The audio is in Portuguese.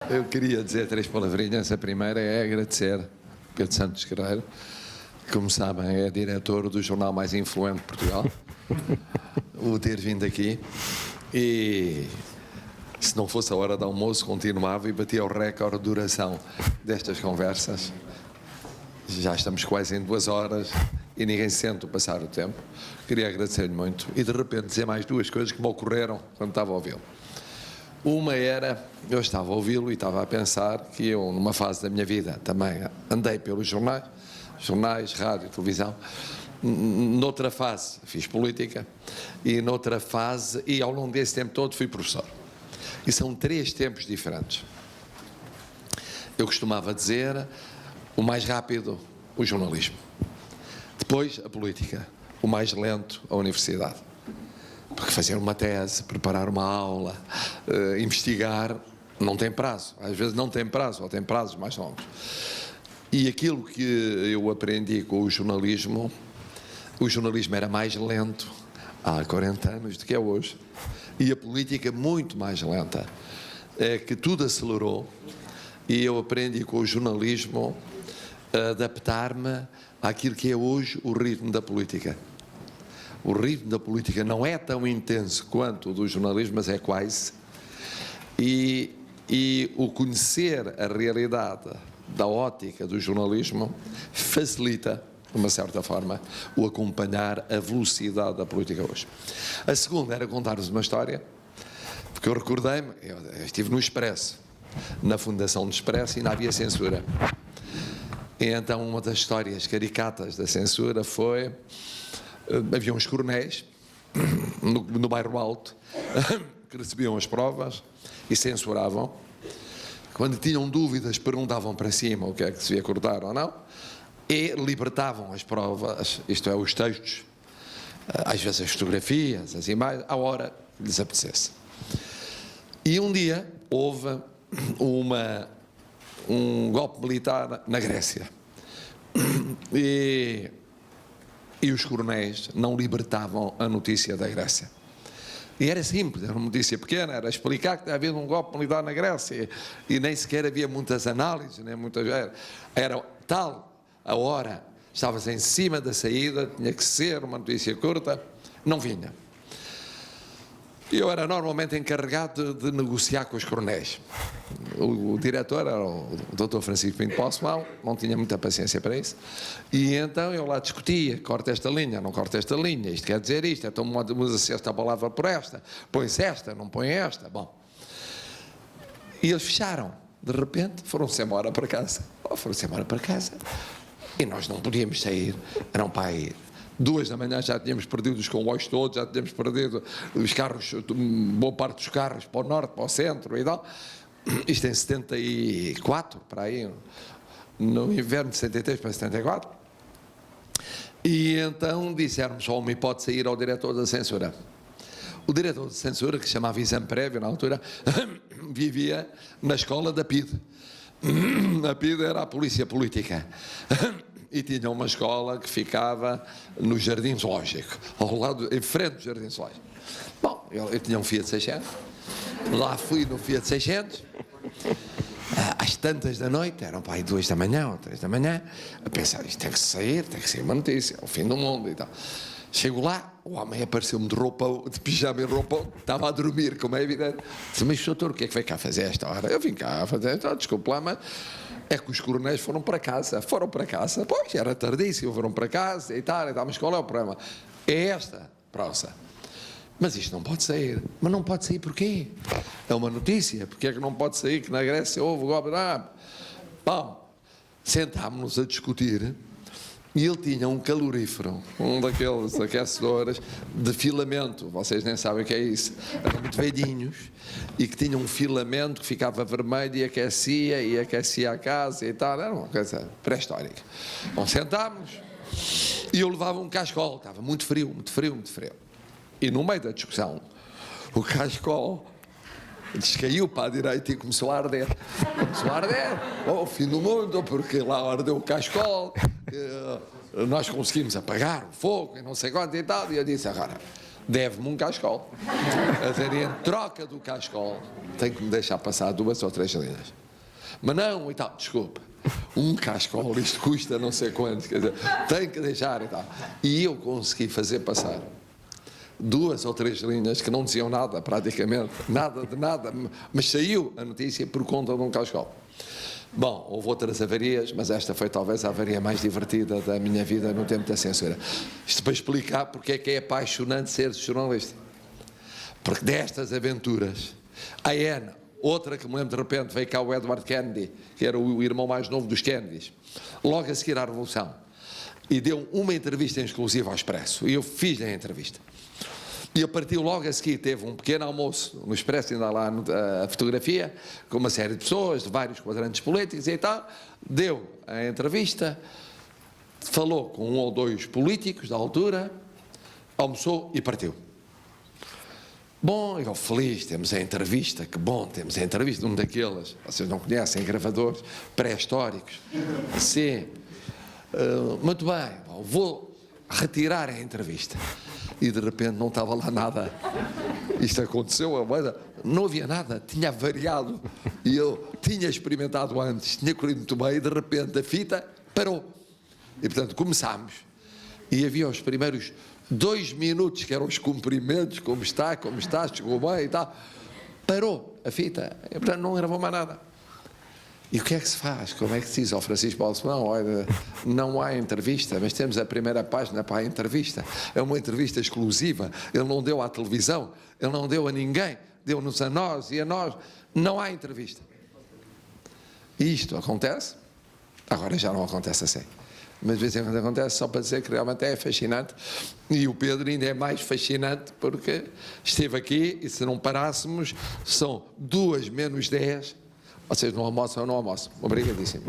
Eu queria dizer 3 palavrinhas. A primeira é agradecer Pedro Santos Guerreiro, que, como sabem, é diretor do jornal mais influente de Portugal, o ter vindo aqui. E se não fosse a hora do almoço, continuava e batia o recorde de duração destas conversas. Já estamos quase em 2 horas e ninguém sente o passar o tempo. Queria agradecer-lhe muito e, de repente, dizer mais 2 coisas que me ocorreram quando estava a ouvi-lo. Uma era, eu estava a ouvi-lo e estava a pensar que eu, numa fase da minha vida, também andei pelos jornais, rádio, televisão. Noutra fase fiz política e noutra fase, e ao longo desse tempo todo, fui professor. E são 3 tempos diferentes. Eu costumava dizer, o mais rápido, o jornalismo. Depois, a política. O mais lento, a universidade. Porque fazer uma tese, preparar uma aula, investigar, não tem prazo. Às vezes não tem prazo, ou tem prazos mais longos. E aquilo que eu aprendi com o jornalismo era mais lento há 40 anos do que é hoje. E a política muito mais lenta. É que tudo acelerou e eu aprendi com o jornalismo a adaptar-me àquilo que é hoje o ritmo da política. O ritmo da política não é tão intenso quanto o do jornalismo, mas é quase. E o conhecer a realidade da ótica do jornalismo facilita, de uma certa forma, o acompanhar a velocidade da política hoje. A segunda era contar-vos uma história, porque eu recordei-me, eu estive no Expresso, na fundação do Expresso, e não havia censura. E então uma das histórias caricatas da censura foi... havia uns coronéis no bairro Alto que recebiam as provas e censuravam. Quando tinham dúvidas, perguntavam para cima o que é que se devia cortar ou não, e libertavam as provas, isto é, os textos, às vezes as fotografias, as imagens, à hora que lhes apetecesse. E um dia houve um golpe militar na Grécia. E os coronéis não libertavam a notícia da Grécia. E era simples, era uma notícia pequena, era explicar que tinha havido um golpe militar na Grécia e nem sequer havia muitas análises, nem muitas... Era tal a hora, estava-se em cima da saída, tinha que ser uma notícia curta, não vinha. E eu era normalmente encarregado de negociar com os coronéis. O diretor era o Dr. Francisco Pinto Poço, não tinha muita paciência para isso. E então eu lá discutia, corta esta linha, não corta esta linha, isto quer dizer isto, então usa-se esta palavra por esta, põe-se esta, não põe esta. Bom. E eles fecharam. De repente foram-se embora para casa. Foram-se embora para casa. E nós não podíamos sair. Eram para aí 2 da manhã, já tínhamos perdido os comboios todos, já tínhamos perdido os carros, boa parte dos carros para o norte, para o centro e tal. Isto em 74, para aí, no inverno de 73 para 74. E então disseram só uma hipótese, ir ao diretor da censura. O diretor da censura, que se chamava Exame Prévio na altura, vivia na escola da PIDE. A PIDE era a polícia política. E tinha uma escola que ficava no Jardim Zoológico, ao lado, em frente do Jardim Zoológico. Bom, eu tinha um Fiat 600, lá fui no Fiat 600, às tantas da noite, eram para aí 2 da manhã ou 3 da manhã, a pensar, isto tem que sair uma notícia, é o fim do mundo e tal. Chego lá, o homem apareceu-me de roupão, de pijama e roupão, estava a dormir, como é evidente. Disse, mas doutor, o que é que veio cá fazer a esta hora? Eu vim cá fazer esta hora, desculpe lá, mas é que os coronéis foram para casa, pois, era tardíssimo, foram para casa e tal, mas qual é o problema? É esta prosa. Mas isto não pode sair. Mas não pode sair porquê? É uma notícia, porque é que não pode sair que na Grécia houve o golpe? Bom, sentámos-nos a discutir. E ele tinha um calorífero, um daqueles aquecedores de filamento, vocês nem sabem o que é isso, eram muito velhinhos, e que tinha um filamento que ficava vermelho e aquecia a casa e tal, era uma coisa pré-histórica. Bom, sentámos, e eu levava um cascol, estava muito frio. E no meio da discussão, o cascol descaiu para a direita e começou a arder. O fim do mundo, porque lá ardeu o cascol, nós conseguimos apagar o fogo e não sei quanto e tal. E eu disse, agora, deve-me um cascol. A dizer, em troca do cascol, tem que me deixar passar 2 ou 3 linhas. Mas não, e tal, desculpa, um cascol, isto custa não sei quanto, quer dizer, tem que deixar e tal. E eu consegui fazer passar 2 ou 3 linhas que não diziam nada, praticamente, nada de nada, mas saiu a notícia por conta de um cascol. Bom, houve outras avarias, mas esta foi talvez a avaria mais divertida da minha vida no tempo da censura. Isto para explicar porque é que é apaixonante ser jornalista. Porque destas aventuras, a Ana, outra que me lembro de repente, veio cá o Edward Kennedy, que era o irmão mais novo dos Kennedys, logo a seguir à Revolução, e deu uma entrevista em exclusiva ao Expresso, e eu fiz-lhe a entrevista. E a partir logo a seguir teve um pequeno almoço no Expresso, ainda lá a fotografia, com uma série de pessoas, de vários quadrantes políticos e tal, deu a entrevista, falou com 1 ou 2 políticos da altura, almoçou e partiu. Bom, eu feliz, temos a entrevista, que bom, temos a entrevista, um daqueles, vocês não conhecem, gravadores pré-históricos. Sim, muito bem, vou retirar a entrevista. E de repente não estava lá nada. Isto aconteceu, não havia nada, tinha variado. E eu tinha experimentado antes, tinha corrido muito bem, e de repente a fita parou. E portanto começámos. E havia os primeiros 2 minutos, que eram os cumprimentos, como está, chegou bem e tal. Parou a fita, e portanto não gravou mais nada. E o que é que se faz? Como é que se diz ao Francisco Paulo Simão? Olha, não há entrevista, mas temos a primeira página para a entrevista. É uma entrevista exclusiva. Ele não deu à televisão, ele não deu a ninguém, deu-nos a nós e a nós. Não há entrevista. E isto acontece? Agora já não acontece assim. Mas de vez em quando acontece, só para dizer que realmente é fascinante. E o Pedro ainda é mais fascinante porque esteve aqui e se não parássemos, são 2 menos 10. Vocês não almoçam ou não almoçam? Obrigadíssimo.